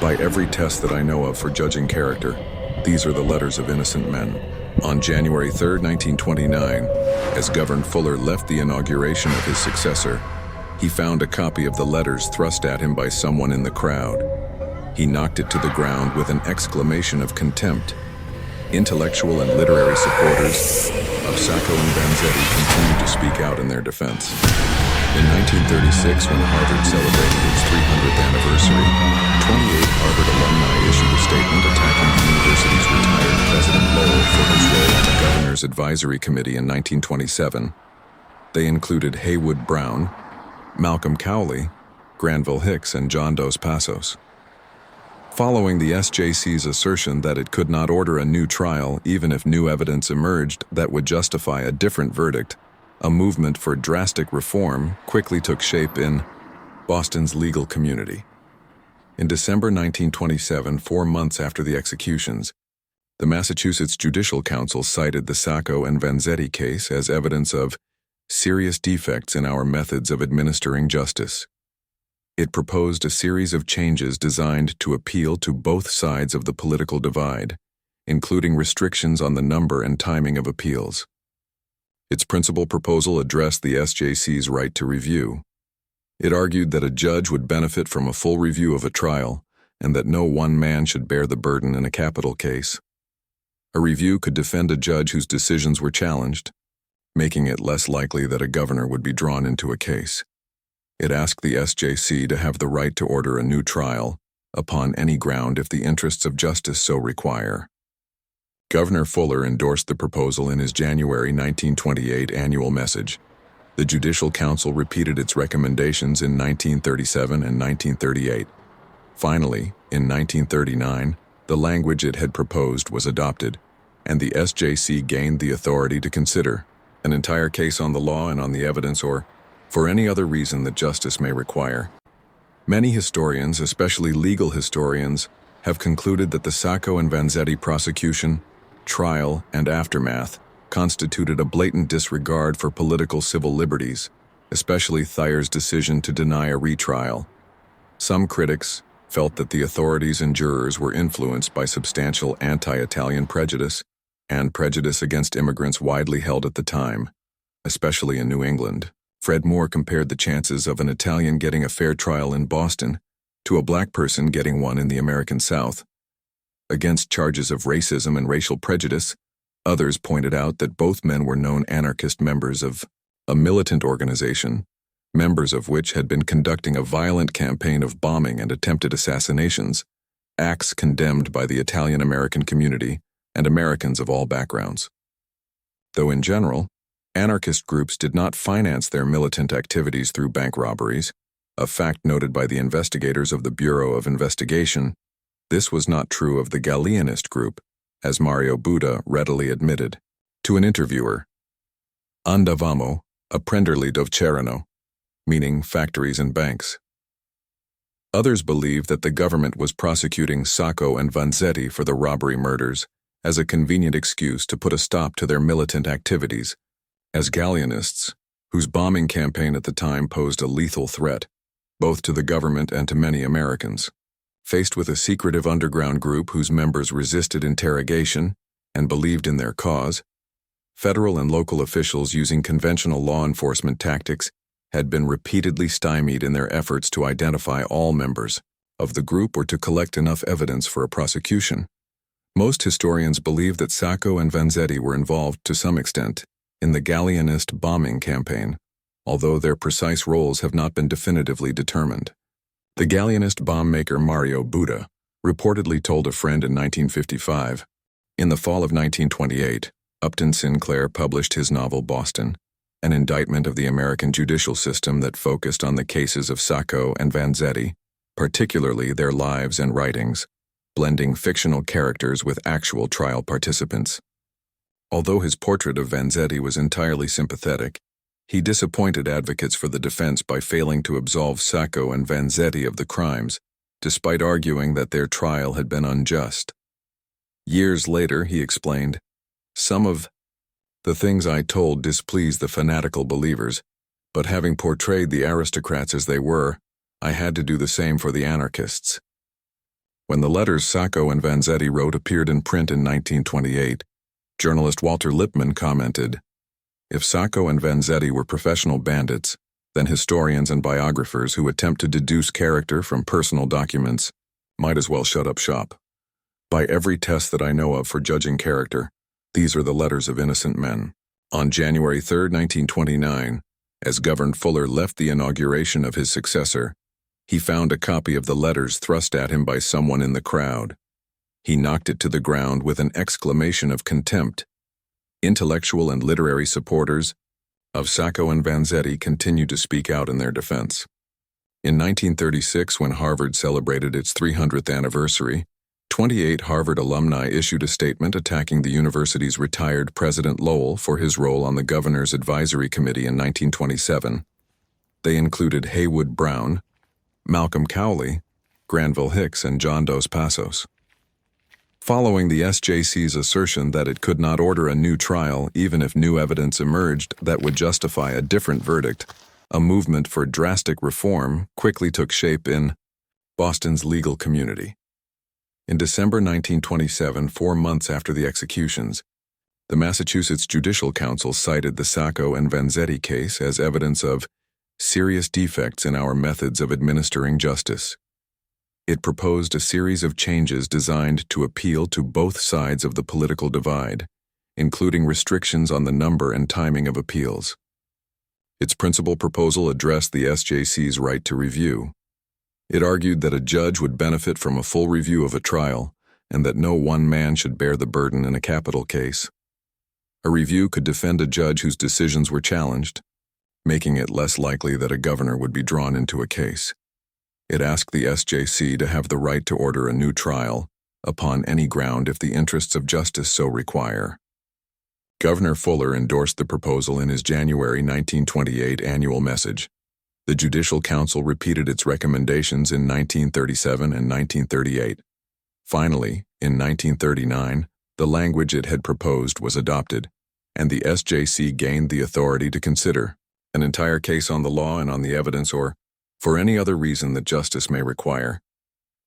Speaker 1: By every test that I know of for judging character, these are the letters of innocent men." On January 3, 1929, as Governor Fuller left the inauguration of his successor, he found a copy of the letters thrust at him by someone in the crowd. He knocked it to the ground with an exclamation of contempt. Intellectual and literary supporters of Sacco and Vanzetti continued to speak out in their defense. In 1936, when Harvard celebrated its 300th anniversary, 28 Harvard alumni issued a statement attacking the university's retired President Lowell for his role on the Governor's Advisory Committee in 1927. They included Haywood Brown, Malcolm Cowley, Granville Hicks, and John Dos Passos. Following the SJC's assertion that it could not order a new trial even if new evidence emerged that would justify a different verdict, a movement for drastic reform quickly took shape in Boston's legal community. In December 1927, 4 months after the executions, the Massachusetts Judicial Council cited the Sacco and Vanzetti case as evidence of serious defects in our methods of administering justice. It proposed a series of changes designed to appeal to both sides of the political divide, including restrictions on the number and timing of appeals. Its principal proposal addressed the SJC's right to review. It argued that a judge would benefit from a full review of a trial and that no one man should bear the burden in a capital case. A review could defend a judge whose decisions were challenged, making it less likely that a governor would be drawn into a case. It asked the SJC to have the right to order a new trial upon any ground if the interests of justice so require. Governor Fuller endorsed the proposal in his January 1928 annual message. The Judicial Council repeated its recommendations in 1937 and 1938. Finally, in 1939, the language it had proposed was adopted, and the SJC gained the authority to consider an entire case on the law and on the evidence or for any other reason that justice may require. Many historians, especially legal historians, have concluded that the Sacco and Vanzetti prosecution, trial, and aftermath constituted a blatant disregard for political civil liberties, especially Thayer's decision to deny a retrial. Some critics felt that the authorities and jurors were influenced by substantial anti-Italian prejudice and prejudice against immigrants widely held at the time, especially in New England. Fred Moore compared the chances of an Italian getting a fair trial in Boston to a black person getting one in the American South. Against charges of racism and racial prejudice, others pointed out that both men were known anarchist members of a militant organization, members of which had been conducting a violent campaign of bombing and attempted assassinations, acts condemned by the Italian-American community and Americans of all backgrounds. Though in general, anarchist groups did not finance their militant activities through bank robberies, a fact noted by the investigators of the Bureau of Investigation. This was not true of the Galleanist group, as Mario Buda readily admitted to an interviewer. Andavamo, apprenderli c'erano, meaning factories and banks. Others believed that the government was prosecuting Sacco and Vanzetti for the robbery murders as a convenient excuse to put a stop to their militant activities, as Galleanists, whose bombing campaign at the time posed a lethal threat, both to the government and to many Americans. Faced with a secretive underground group whose members resisted interrogation and believed in their cause, federal and local officials using conventional law enforcement tactics had been repeatedly stymied in their efforts to identify all members of the group or to collect enough evidence for a prosecution. Most historians believe that Sacco and Vanzetti were involved to some extent in the Galleanist bombing campaign, although their precise roles have not been definitively determined. The Galleanist bomb maker Mario Buda reportedly told a friend in 1955, "In the fall of 1928, Upton Sinclair published his novel Boston, an indictment of the American judicial system that focused on the cases of Sacco and Vanzetti, particularly their lives and writings, blending fictional characters with actual trial participants. Although his portrait of Vanzetti was entirely sympathetic, he disappointed advocates for the defense by failing to absolve Sacco and Vanzetti of the crimes, despite arguing that their trial had been unjust. Years later, he explained, "Some of the things I told displeased the fanatical believers, but having portrayed the aristocrats as they were, I had to do the same for the anarchists." When the letters Sacco and Vanzetti wrote appeared in print in 1928, journalist Walter Lippmann commented, "If Sacco and Vanzetti were professional bandits, then historians and biographers who attempt to deduce character from personal documents might as well shut up shop. By every test that I know of for judging character, these are the letters of innocent men." On January 3, 1929, as Governor Fuller left the inauguration of his successor, he found a copy of the letters thrust at him by someone in the crowd. He knocked it to the ground with an exclamation of contempt. Intellectual and literary supporters of Sacco and Vanzetti continued to speak out in their defense. In 1936, when Harvard celebrated its 300th anniversary, 28 Harvard alumni issued a statement attacking the university's retired President Lowell for his role on the Governor's Advisory Committee in 1927. They included Haywood Brown, Malcolm Cowley, Granville Hicks, and John Dos Passos. Following the SJC's assertion that it could not order a new trial even if new evidence emerged that would justify a different verdict, a movement for drastic reform quickly took shape in Boston's legal community. In December 1927, 4 months after the executions, the Massachusetts Judicial Council cited the Sacco and Vanzetti case as evidence of serious defects in our methods of administering justice. It proposed a series of changes designed to appeal to both sides of the political divide, including restrictions on the number and timing of appeals. Its principal proposal addressed the SJC's right to review. It argued that a judge would benefit from a full review of a trial and that no one man should bear the burden in a capital case. A review could defend a judge whose decisions were challenged, making it less likely that a governor would be drawn into a case. It asked the SJC to have the right to order a new trial upon any ground if the interests of justice so require. Governor Fuller endorsed the proposal in his January 1928 annual message. The Judicial Council repeated its recommendations in 1937 and 1938. Finally, in 1939, the language it had proposed was adopted, and the SJC gained the authority to consider an entire case on the law and on the evidence or for any other reason that justice may require.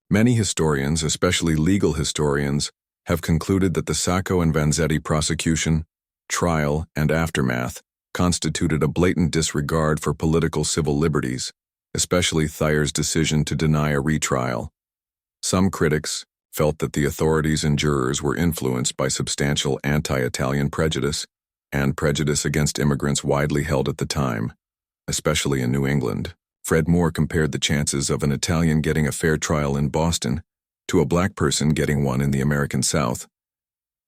Speaker 1: Many historians, especially legal historians, have concluded that the Sacco and Vanzetti prosecution, trial, and aftermath constituted a blatant disregard for political civil liberties, especially Thayer's decision to deny a retrial. Some critics felt that the authorities and jurors were influenced by substantial anti-Italian prejudice and prejudice against immigrants widely held at the time, especially in New England. Fred Moore compared the chances of an Italian getting a fair trial in Boston to a black person getting one in the American South.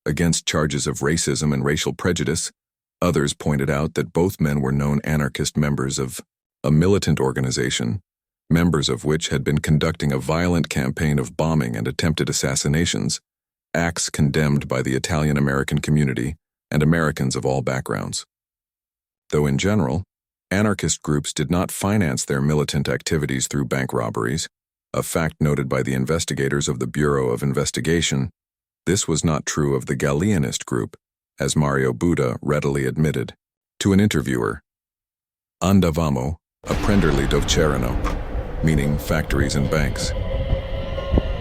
Speaker 1: Against charges of racism and racial prejudice, others pointed out that both men were known anarchist members of a militant organization, members of which had been conducting a violent campaign of bombing and attempted assassinations, acts condemned by the Italian-American community and Americans of all backgrounds. Though in general, anarchist groups did not finance their militant activities through bank robberies, a fact noted by the investigators of the Bureau of Investigation. This was not true of the Galleanist group, as Mario Buda readily admitted. To an interviewer, andavamo a prenderli d'Cerano, meaning factories and banks.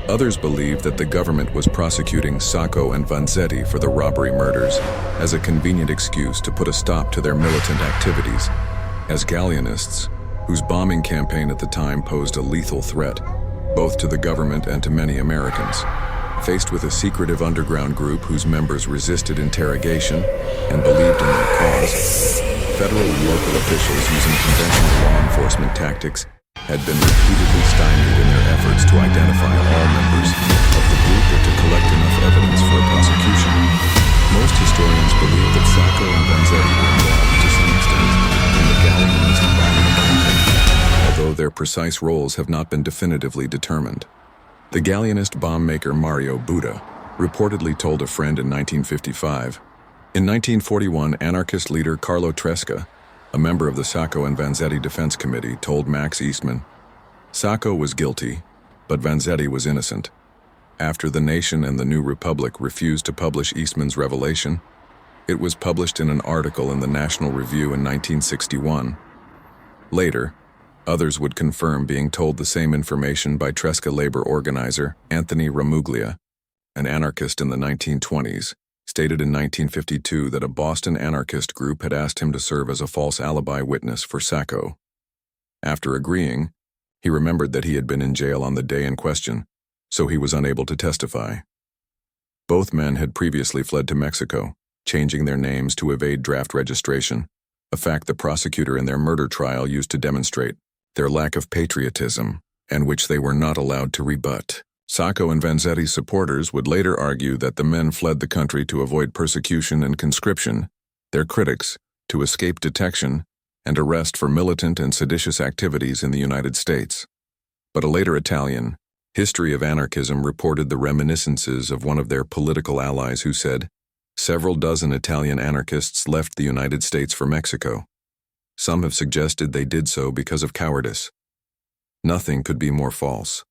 Speaker 1: Others believed that the government was prosecuting Sacco and Vanzetti for the robbery murders as a convenient excuse to put a stop to their militant activities, as Galleanists, whose bombing campaign at the time posed a lethal threat, both to the government and to many Americans. Faced with a secretive underground group whose members resisted interrogation and believed in their cause, federal and local officials using conventional law enforcement tactics had been repeatedly stymied in their efforts to identify all members of the group or to collect enough evidence for a prosecution. Most historians believe precise roles have not been definitively determined. The Galleanist bomb maker Mario Buda reportedly told a friend in 1955. In 1941, anarchist leader Carlo Tresca, a member of the Sacco and Vanzetti Defense Committee, told Max Eastman, "Sacco was guilty, but Vanzetti was innocent." After The Nation and the New Republic refused to publish Eastman's revelation, it was published in an article in the National Review in 1961. Later, others would confirm being told the same information by Tresca labor organizer Anthony Ramuglia, an anarchist in the 1920s, stated in 1952 that a Boston anarchist group had asked him to serve as a false alibi witness for Sacco. After agreeing, he remembered that he had been in jail on the day in question, so he was unable to testify. Both men had previously fled to Mexico, changing their names to evade draft registration, a fact the prosecutor in their murder trial used to demonstrate their lack of patriotism, and which they were not allowed to rebut. Sacco and Vanzetti's supporters would later argue that the men fled the country to avoid persecution and conscription, their critics to escape detection and arrest for militant and seditious activities in the United States. But a later Italian, History of Anarchism, reported the reminiscences of one of their political allies who said, "Several dozen Italian anarchists left the United States for Mexico. Some have suggested they did so because of cowardice. Nothing could be more false."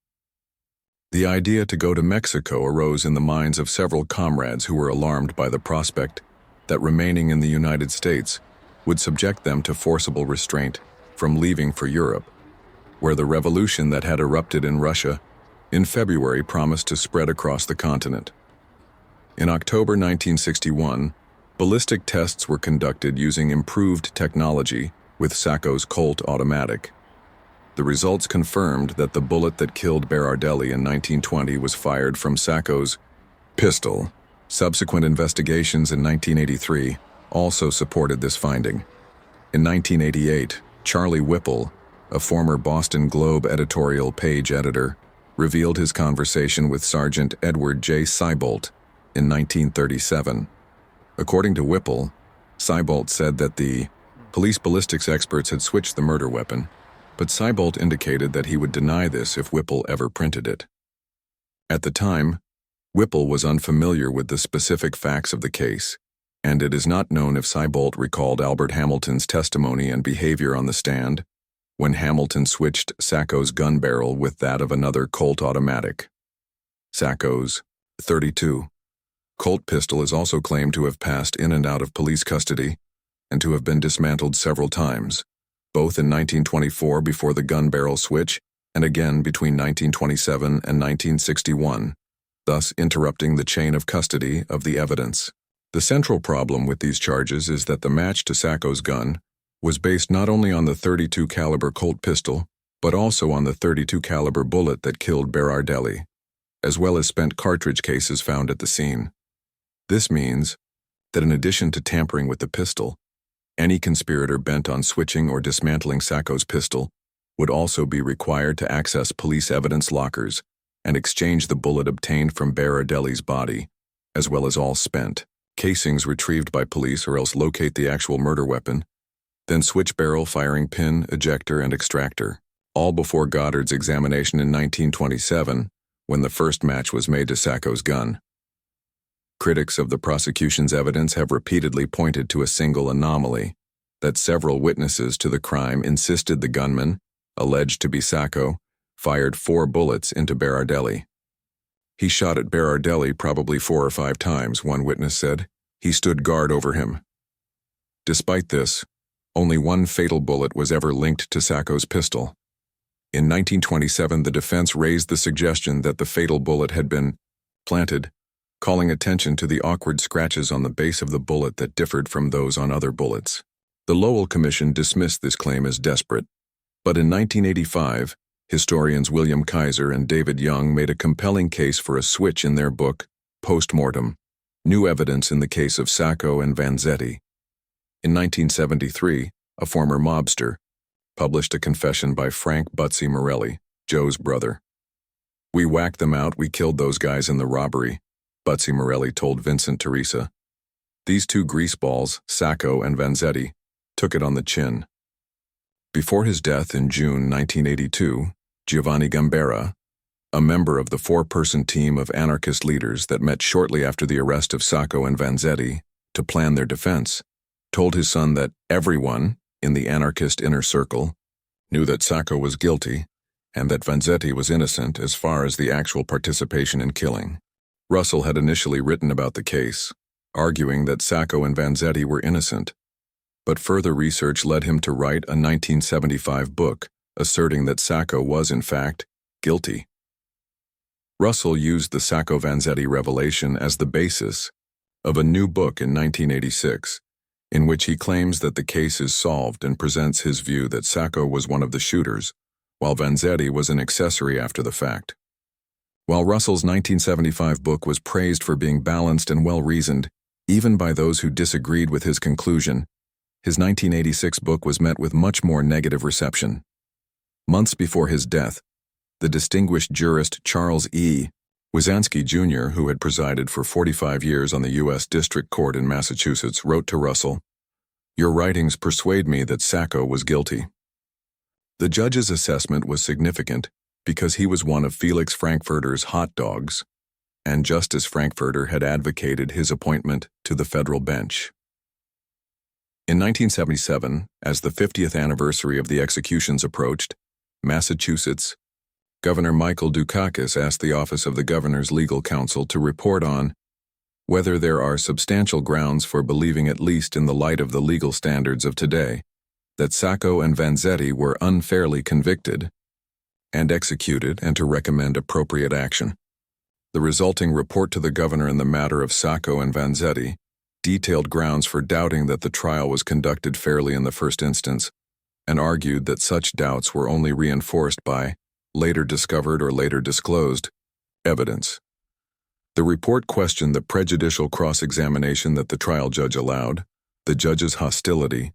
Speaker 1: The idea to go to Mexico arose in the minds of several comrades who were alarmed by the prospect that remaining in the United States would subject them to forcible restraint from leaving for Europe, where the revolution that had erupted in Russia in February promised to spread across the continent. In October 1961, ballistic tests were conducted using improved technology with Sacco's Colt automatic. The results confirmed that the bullet that killed Berardelli in 1920 was fired from Sacco's pistol. Subsequent investigations in 1983 also supported this finding. In 1988, Charlie Whipple, a former Boston Globe editorial page editor, revealed his conversation with Sergeant Edward J. Seibolt in 1937. According to Whipple, Seibolt said that the police ballistics experts had switched the murder weapon, but Seibolt indicated that he would deny this if Whipple ever printed it. At the time, Whipple was unfamiliar with the specific facts of the case, and it is not known if Seibolt recalled Albert Hamilton's testimony and behavior on the stand when Hamilton switched Sacco's gun barrel with that of another Colt automatic. Sacco's .32 Colt pistol is also claimed to have passed in and out of police custody and to have been dismantled several times, both in 1924 before the gun barrel switch and again between 1927 and 1961, thus interrupting the chain of custody of the evidence. The central problem with these charges is that the match to Sacco's gun was based not only on the .32 caliber Colt pistol, but also on the .32 caliber bullet that killed Berardelli, as well as spent cartridge cases found at the scene. This means that in addition to tampering with the pistol, any conspirator bent on switching or dismantling Sacco's pistol would also be required to access police evidence lockers and exchange the bullet obtained from Berardelli's body, as well as all spent casings retrieved by police, or else locate the actual murder weapon, then switch barrel, firing pin, ejector, and extractor, all before Goddard's examination in 1927, when the first match was made to Sacco's gun. Critics of the prosecution's evidence have repeatedly pointed to a single anomaly, that several witnesses to the crime insisted the gunman, alleged to be Sacco, fired 4 bullets into Berardelli. "He shot at Berardelli probably 4 or 5 times," one witness said. "He stood guard over him." Despite this, only one fatal bullet was ever linked to Sacco's pistol. In 1927, the defense raised the suggestion that the fatal bullet had been planted, calling attention to the awkward scratches on the base of the bullet that differed from those on other bullets. The Lowell Commission dismissed this claim as desperate, but in 1985, historians William Kaiser and David Young made a compelling case for a switch in their book, Postmortem, New Evidence in the Case of Sacco and Vanzetti. In 1973, a former mobster published a confession by Frank Butsy Morelli, Joe's brother. "We whacked them out, we killed those guys in the robbery," Butsy Morelli told Vincent Teresa. These two greaseballs, Sacco and Vanzetti, took it on the chin. Before his death in June 1982, Giovanni Gambera, a member of the four-person team of anarchist leaders that met shortly after the arrest of Sacco and Vanzetti to plan their defense, told his son that everyone in the anarchist inner circle knew that Sacco was guilty and that Vanzetti was innocent as far as the actual participation in killing. Russell had initially written about the case, arguing that Sacco and Vanzetti were innocent, but further research led him to write a 1975 book asserting that Sacco was, in fact, guilty. Russell used the Sacco-Vanzetti revelation as the basis of a new book in 1986, in which he claims that the case is solved and presents his view that Sacco was one of the shooters, while Vanzetti was an accessory after the fact. While Russell's 1975 book was praised for being balanced and well-reasoned, even by those who disagreed with his conclusion, his 1986 book was met with much more negative reception. Months before his death, the distinguished jurist Charles E. Wisanski Jr., who had presided for 45 years on the U.S. District Court in Massachusetts, wrote to Russell, "Your writings persuade me that Sacco was guilty." The judge's assessment was significant because he was one of Felix Frankfurter's hot dogs, and Justice Frankfurter had advocated his appointment to the federal bench. In 1977, as the 50th anniversary of the executions approached, Massachusetts, Governor Michael Dukakis asked the Office of the Governor's Legal Counsel to report on whether there are substantial grounds for believing, at least in the light of the legal standards of today, that Sacco and Vanzetti were unfairly convicted and executed, and to recommend appropriate action. The resulting report to the governor in the matter of Sacco and Vanzetti detailed grounds for doubting that the trial was conducted fairly in the first instance, and argued that such doubts were only reinforced by later discovered or later disclosed evidence. The report questioned the prejudicial cross-examination that the trial judge allowed, the judge's hostility,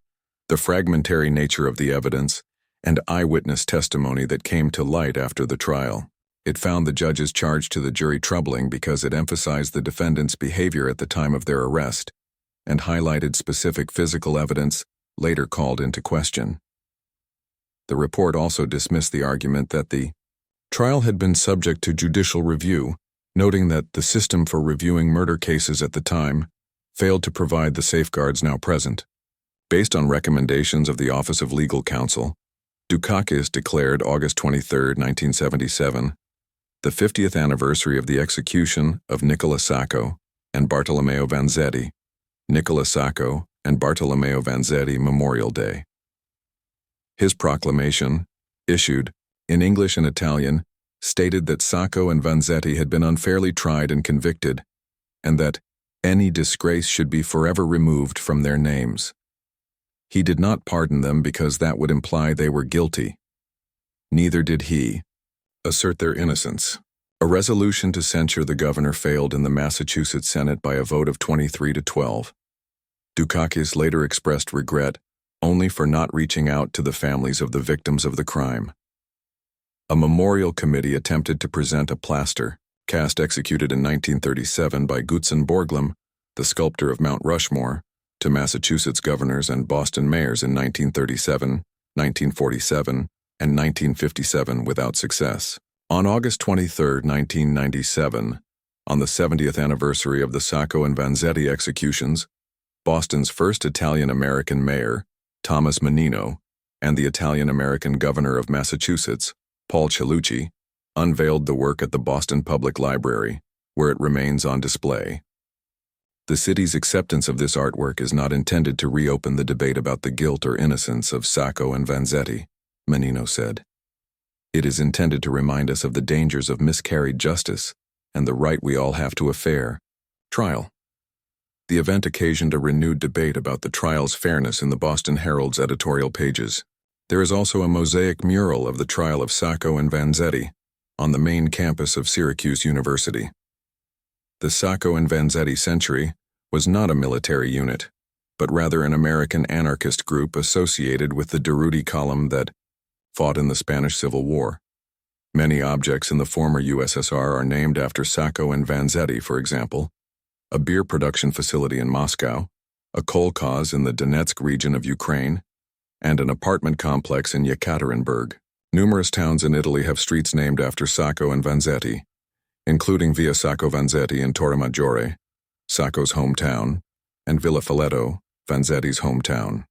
Speaker 1: the fragmentary nature of the evidence, and eyewitness testimony that came to light after the trial. It found the judge's charge to the jury troubling because it emphasized the defendant's behavior at the time of their arrest and highlighted specific physical evidence later called into question. The report also dismissed the argument that the trial had been subject to judicial review, noting that the system for reviewing murder cases at the time failed to provide the safeguards now present. Based on recommendations of the Office of Legal Counsel, Dukakis declared August 23, 1977, the 50th anniversary of the execution of Nicola Sacco and Bartolomeo Vanzetti, Nicola Sacco and Bartolomeo Vanzetti Memorial Day. His proclamation, issued in English and Italian, stated that Sacco and Vanzetti had been unfairly tried and convicted, and that any disgrace should be forever removed from their names. He did not pardon them because that would imply they were guilty. Neither did he assert their innocence. A resolution to censure the governor failed in the Massachusetts Senate by a vote of 23-12. Dukakis later expressed regret only for not reaching out to the families of the victims of the crime. A memorial committee attempted to present a plaster, cast executed in 1937 by Gutzon Borglum, the sculptor of Mount Rushmore, to Massachusetts governors and Boston mayors in 1937, 1947, and 1957 without success. On August 23, 1997, on the 70th anniversary of the Sacco and Vanzetti executions, Boston's first Italian-American mayor, Thomas Menino, and the Italian-American governor of Massachusetts, Paul Cellucci, unveiled the work at the Boston Public Library, where it remains on display. The city's acceptance of this artwork is not intended to reopen the debate about the guilt or innocence of Sacco and Vanzetti, Menino said. It is intended to remind us of the dangers of miscarried justice and the right we all have to a fair trial. The event occasioned a renewed debate about the trial's fairness in the Boston Herald's editorial pages. There is also a mosaic mural of the trial of Sacco and Vanzetti on the main campus of Syracuse University. The Sacco and Vanzetti Century was not a military unit, but rather an American anarchist group associated with the Durruti column that fought in the Spanish Civil War. Many objects in the former USSR are named after Sacco and Vanzetti, for example, a beer production facility in Moscow, a kolkhoz in the Donetsk region of Ukraine, and an apartment complex in Yekaterinburg. Numerous towns in Italy have streets named after Sacco and Vanzetti, including Via Sacco Vanzetti in Torremaggiore, Sacco's hometown, and Villa Folletto, Vanzetti's hometown.